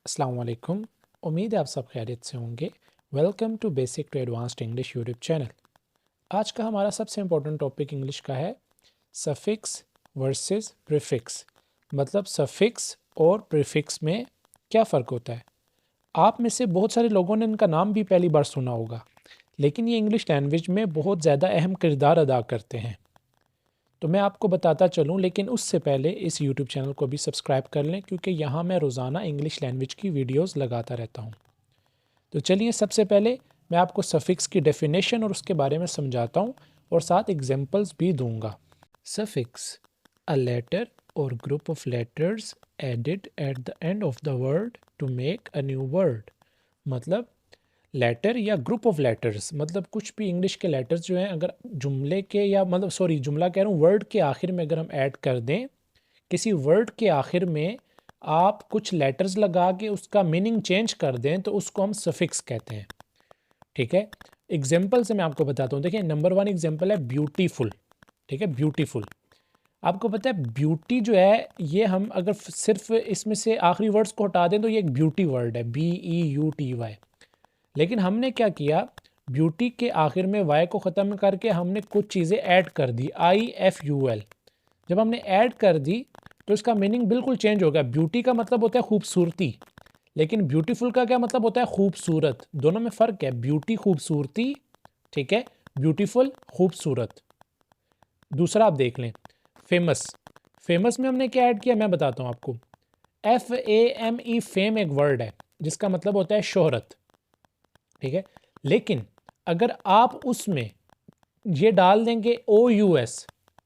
अस्सलाम वालेकुम। उम्मीद है आप सब खैरियत से होंगे। Welcome to basic to advanced English YouTube channel. आज का हमारा सबसे इम्पोर्टेंट टॉपिक इंग्लिश का है सफिक्स वर्सेस प्रीफिक्स। मतलब सफिक्स और प्रीफिक्स में क्या फ़र्क होता है। आप में से बहुत सारे लोगों ने इनका नाम भी पहली बार सुना होगा, लेकिन ये इंग्लिश लैंग्वेज में बहुत ज़्यादा अहम किरदार अदा करते हैं। तो मैं आपको बताता चलूं, लेकिन उससे पहले इस यूट्यूब चैनल को भी सब्सक्राइब कर लें, क्योंकि यहाँ मैं रोज़ाना इंग्लिश लैंग्वेज की वीडियोस लगाता रहता हूँ। तो चलिए सबसे पहले मैं आपको सफिक्स की डेफिनेशन और उसके बारे में समझाता हूँ और साथ एग्जांपल्स भी दूंगा। Suffix, a letter or group of letters added at the end of the word to make a new word. मतलब लेटर या ग्रुप ऑफ लेटर्स, मतलब कुछ भी इंग्लिश के लेटर्स जो हैं, अगर जुमले के या मतलब सॉरी जुमला कह रहा हूँ, वर्ड के आखिर में अगर हम ऐड कर दें, किसी वर्ड के आखिर में आप कुछ लेटर्स लगा के उसका मीनिंग चेंज कर दें तो उसको हम सफिक्स कहते हैं। ठीक है, एग्जाम्पल से मैं आपको बताता हूँ। देखिए नंबर 1 एग्जाम्पल है ब्यूटीफुल। ठीक है, ब्यूटीफुल। आपको पता है ब्यूटी जो है, ये हम अगर सिर्फ इसमें से आखिरी वर्ड्स को हटा दें तो ये एक ब्यूटी वर्ड है, BEUTY। लेकिन हमने क्या किया, ब्यूटी के आखिर में वाई को ख़त्म करके हमने कुछ चीज़ें ऐड कर दी, IFUL। जब हमने ऐड कर दी तो इसका मीनिंग बिल्कुल चेंज हो गया। ब्यूटी का मतलब होता है खूबसूरती, लेकिन ब्यूटीफुल का क्या मतलब होता है, खूबसूरत। दोनों में फ़र्क है, ब्यूटी खूबसूरती, ठीक है, ब्यूटीफुल खूबसूरत। दूसरा आप देख लें फेमस। फेमस में हमने क्या ऐड किया, मैं बताता हूँ आपको। FAME, फेम एक वर्ड है जिसका मतलब होता है शोहरत। ठीक है, लेकिन अगर आप उसमें ये डाल देंगे OUS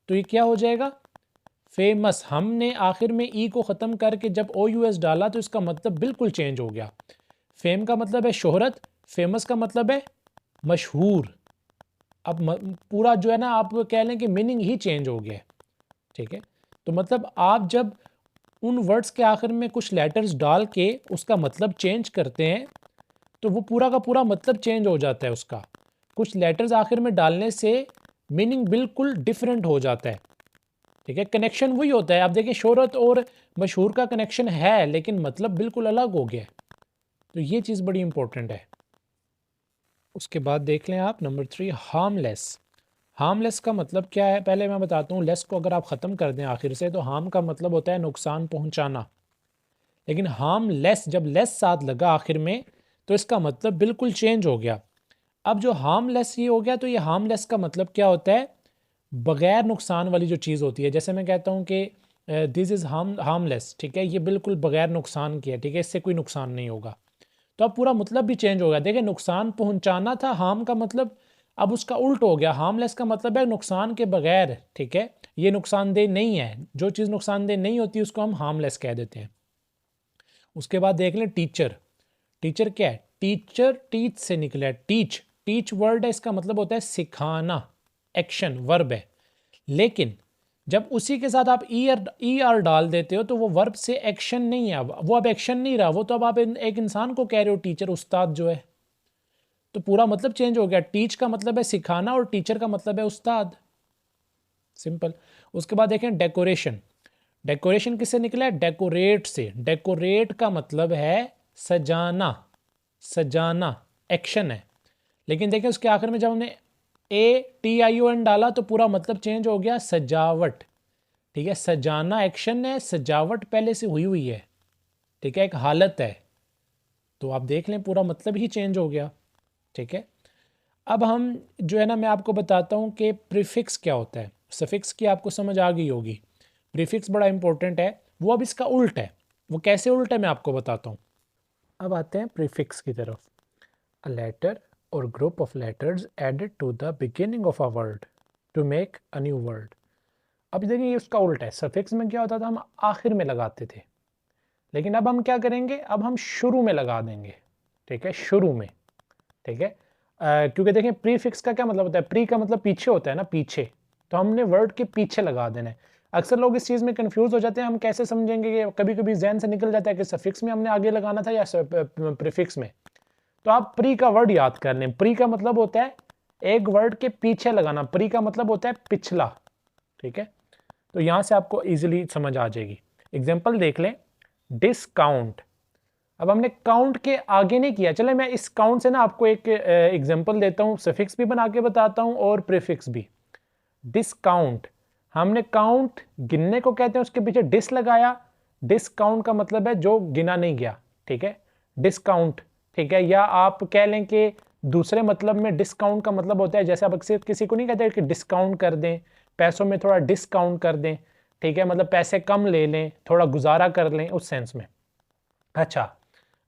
तो ये क्या हो जाएगा, फेमस। हमने आखिर में ई को ख़त्म करके जब OUS डाला तो इसका मतलब बिल्कुल चेंज हो गया। फेम का मतलब है शोहरत, फेमस का मतलब है मशहूर। अब पूरा जो है ना, आप कह लें कि मीनिंग ही चेंज हो गया है। ठीक है, तो मतलब आप जब उन वर्ड्स के आखिर में कुछ लेटर्स डाल के उसका मतलब चेंज करते हैं तो वो पूरा का पूरा मतलब चेंज हो जाता है उसका। कुछ लेटर्स आखिर में डालने से मीनिंग बिल्कुल डिफरेंट हो जाता है। ठीक है, कनेक्शन वही होता है। आप देखिए शोहरत और मशहूर का कनेक्शन है, लेकिन मतलब बिल्कुल अलग हो गया है। तो ये चीज़ बड़ी इंपॉर्टेंट है। उसके बाद देख लें आप नंबर 3, हार्मलेस। हार्मलेस का मतलब क्या है, पहले मैं बताता हूँ। लेस को अगर आप ख़त्म कर दें आखिर से तो हार्म का मतलब होता है नुकसान पहुँचाना, लेकिन हार्मलेस जब लेस साथ लगा आखिर में तो इसका मतलब बिल्कुल चेंज हो गया। अब जो हार्मलेस ये हो गया, तो ये हार्मलेस का मतलब क्या होता है, बगैर नुकसान वाली जो चीज़ होती है। जैसे मैं कहता हूँ कि दिस इज़ हार्मलेस, ठीक है, ये बिल्कुल बगैर नुकसान की है, ठीक है, इससे कोई नुकसान नहीं होगा। तो अब पूरा मतलब भी चेंज हो गया। देखिए नुकसान पहुंचाना था हार्म का मतलब, अब उसका उल्ट हो गया। हार्मलेस का मतलब है नुकसान के बगैर। ठीक है, ये नुकसानदेह नहीं है। जो चीज़ नुकसानदेह नहीं होती उसको हम हार्मलेस कह देते हैं। उसके बाद देख लें टीचर। टीचर क्या है, टीचर टीच से निकला है, टीच। टीच वर्ड है, इसका मतलब होता है सिखाना, एक्शन वर्ब है। लेकिन जब उसी के साथ आप ई आर डाल देते हो तो वो वर्ब से एक्शन नहीं है, वो अब एक्शन नहीं रहा, वो तो अब आप एक इंसान को कह रहे हो टीचर, उस्ताद जो है। तो पूरा मतलब चेंज हो गया। टीच का मतलब है सिखाना और टीचर का मतलब है उस्ताद, सिंपल। उसके बाद देखें डेकोरेशन। डेकोरेशन किससे निकला है, डेकोरेट से। डेकोरेट का मतलब है सजाना, सजाना एक्शन है। लेकिन देखिए उसके आखिर में जब हमने ATION डाला तो पूरा मतलब चेंज हो गया, सजावट। ठीक है, सजाना एक्शन है, सजावट पहले से हुई हुई है, ठीक है, एक हालत है। तो आप देख लें पूरा मतलब ही चेंज हो गया। ठीक है, अब हम जो है ना, मैं आपको बताता हूँ कि प्रीफिक्स क्या होता है। सफिक्स की आपको समझ आ गई होगी, प्रीफिक्स बड़ा इंपॉर्टेंट है। वो अब इसका उल्ट है। वो कैसे उल्ट है मैं आपको बताता हूँ। अब आते हैं प्रीफिक्स की तरफ। A letter or group of letters added to the beginning of a word to make a new word. अब देखिए ये उसका उल्टा है। सफिक्स में क्या होता था, हम आखिर में लगाते थे, लेकिन अब हम क्या करेंगे, अब हम शुरू में लगा देंगे। ठीक है, शुरू में। ठीक है, क्योंकि देखिए प्रीफिक्स का क्या मतलब होता है, प्री का मतलब पीछे होता है ना, पीछे। तो हमने वर्ड के पीछे लगा देना है। अक्सर लोग इस चीज़ में कंफ्यूज हो जाते हैं। हम कैसे समझेंगे कि कभी कभी जहन से निकल जाता है कि सफिक्स में हमने आगे लगाना था या प्रीफिक्स में। तो आप प्री का वर्ड याद कर लें। प्री का मतलब होता है एक वर्ड के पीछे लगाना, प्री का मतलब होता है पिछला। ठीक है, तो यहां से आपको इजीली समझ आ जाएगी। एग्जाम्पल देख लें, डिस्काउंट। अब हमने काउंट के आगे नहीं किया। चले मैं इस काउंट से ना आपको एक एग्जांपल देता हूँ, सफिक्स भी बना के बताता हूँ और प्रीफिक्स भी। डिस्काउंट, हमने काउंट गिनने को कहते हैं, उसके पीछे डिस लगाया। डिस्काउंट का मतलब है जो गिना नहीं गया, ठीक है, डिस्काउंट, ठीक है। या आप कह लें कि दूसरे मतलब में डिस्काउंट का मतलब होता है, जैसे आप अक्सर किसी को नहीं कहते कि डिस्काउंट कर दें, पैसों में थोड़ा डिस्काउंट कर दें, ठीक है, मतलब पैसे कम ले लें, थोड़ा गुजारा कर लें, उस सेंस में। अच्छा,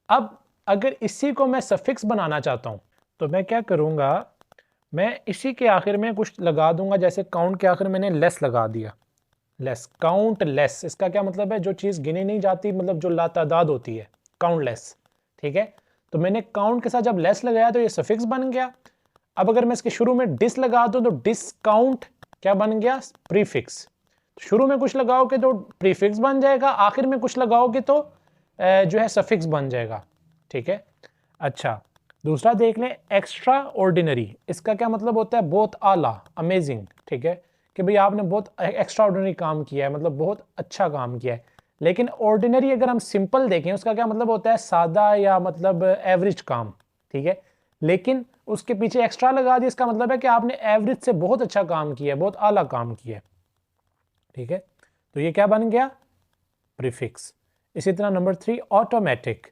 अब अगर इसी को मैं सफिक्स बनाना चाहता हूं तो मैं क्या करूंगा, मैं इसी के आखिर में कुछ लगा दूंगा। जैसे काउंट के आखिर मैंने लेस लगा दिया, लेस, काउंट लेस, इसका क्या मतलब है, जो चीज़ गिनी नहीं जाती, मतलब जो लातादाद होती है, काउंट लेस, ठीक है। तो मैंने काउंट के साथ जब लेस लगाया तो ये सफिक्स बन गया। अब अगर मैं इसके शुरू में डिस लगा दूं तो डिस्काउंट क्या बन गया, प्रीफिक्स। शुरू में कुछ लगाओगे तो प्रीफिक्स बन जाएगा, आखिर में कुछ लगाओगे तो जो है सफिक्स बन जाएगा, ठीक है। अच्छा, दूसरा देख लें, एक्स्ट्रा ऑर्डिनरी, इसका क्या मतलब होता है, बहुत आला, अमेजिंग, ठीक है, कि भाई आपने बहुत एक्स्ट्रा ऑर्डिनरी काम किया है, मतलब बहुत अच्छा काम किया है। लेकिन ऑर्डिनरी अगर हम सिंपल देखें उसका क्या मतलब होता है, सादा या मतलब एवरेज काम, ठीक है। लेकिन उसके पीछे एक्स्ट्रा लगा दिया, इसका मतलब है कि आपने एवरेज से बहुत अच्छा काम किया है, बहुत आला काम किया है, ठीक है। तो ये क्या बन गया, प्रीफिक्स। इसी तरह नंबर 3, ऑटोमेटिक,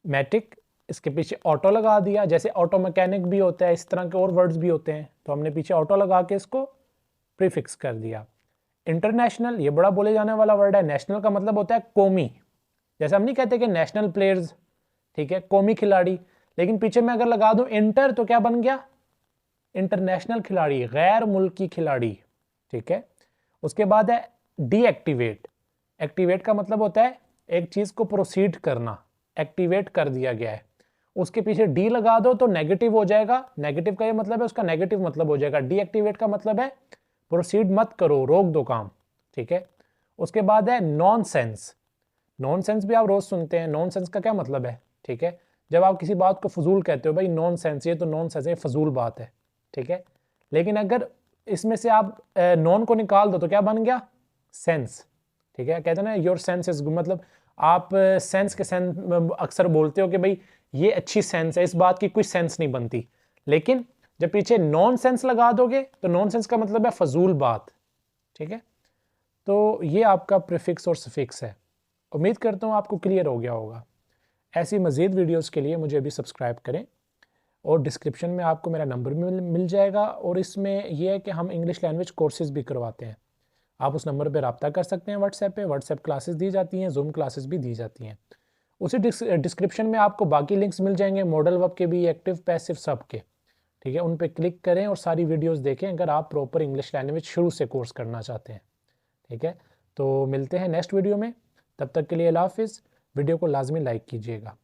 मैटिक, इसके पीछे ऑटो लगा दिया, जैसे ऑटो मैकेनिक भी होता है, इस तरह के और वर्ड्स भी होते हैं, तो हमने पीछे ऑटो लगा के इसको प्रीफिक्स कर दिया। इंटरनेशनल, ये बड़ा बोले जाने वाला वर्ड है। नेशनल का मतलब होता है कौमी, जैसे हम नहीं कहते कि नेशनल प्लेयर्स, ठीक है, कौमी खिलाड़ी, लेकिन पीछे मैं अगर लगा दूं इंटर तो क्या बन गया, इंटरनेशनल खिलाड़ी, गैर मुल्की खिलाड़ी, ठीक है। उसके बाद है डीएक्टिवेट, एक्टिवेट का मतलब होता है एक चीज को प्रोसीड करना, एक्टिवेट कर दिया गया है, उसके पीछे डी लगा दो तो नेगेटिव हो जाएगा, नेगेटिव का ये मतलब है, उसका नेगेटिव मतलब हो जाएगा। डीएक्टिवेट का मतलब है प्रोसीड मत करो, रोक दो काम, ठीक है। उसके बाद है नॉनसेंस, नॉनसेंस भी आप रोज सुनते हैं, नॉनसेंस का क्या मतलब है, ठीक है, जब आप किसी बात को फजूल कहते हो, भाई नॉनसेंस, ये तो नॉनसेंस है, फजूल बात है, ठीक है। लेकिन अगर इसमें से आप नॉन को निकाल दो तो क्या बन गया, सेंस, ठीक है। कहते हैं ना योर सेंस इज गुड, मतलब आप सेंस के सेंस अक्सर बोलते हो कि भाई ये अच्छी सेंस है, इस बात की कोई सेंस नहीं बनती। लेकिन जब पीछे नॉन सेंस लगा दोगे तो नॉन सेंस का मतलब है फजूल बात, ठीक है। तो ये आपका प्रीफिक्स और सफिक्स है। उम्मीद करता हूँ आपको क्लियर हो गया होगा। ऐसी मज़ीद वीडियोस के लिए मुझे अभी सब्सक्राइब करें और डिस्क्रिप्शन में आपको मेरा नंबर मिल जाएगा। और इसमें यह है कि हम इंग्लिश लैंग्वेज कोर्सेज़ भी करवाते हैं, आप उस नंबर पर रब्ता कर सकते हैं व्हाट्सएप पे। व्हाट्सएप क्लासेस दी जाती हैं, जूम क्लासेस भी दी जाती हैं। उसी डिस्क्रिप्शन में आपको बाकी लिंक्स मिल जाएंगे, मॉडल वर्ब के भी, एक्टिव पैसिव सब के, ठीक है। उन पर क्लिक करें और सारी वीडियोस देखें अगर आप प्रॉपर इंग्लिश लैंग्वेज शुरू से कोर्स करना चाहते हैं, ठीक है। तो मिलते हैं नेक्स्ट वीडियो में, तब तक के लिए अल्लाह हाफिज़। वीडियो को लाजमी लाइक कीजिएगा।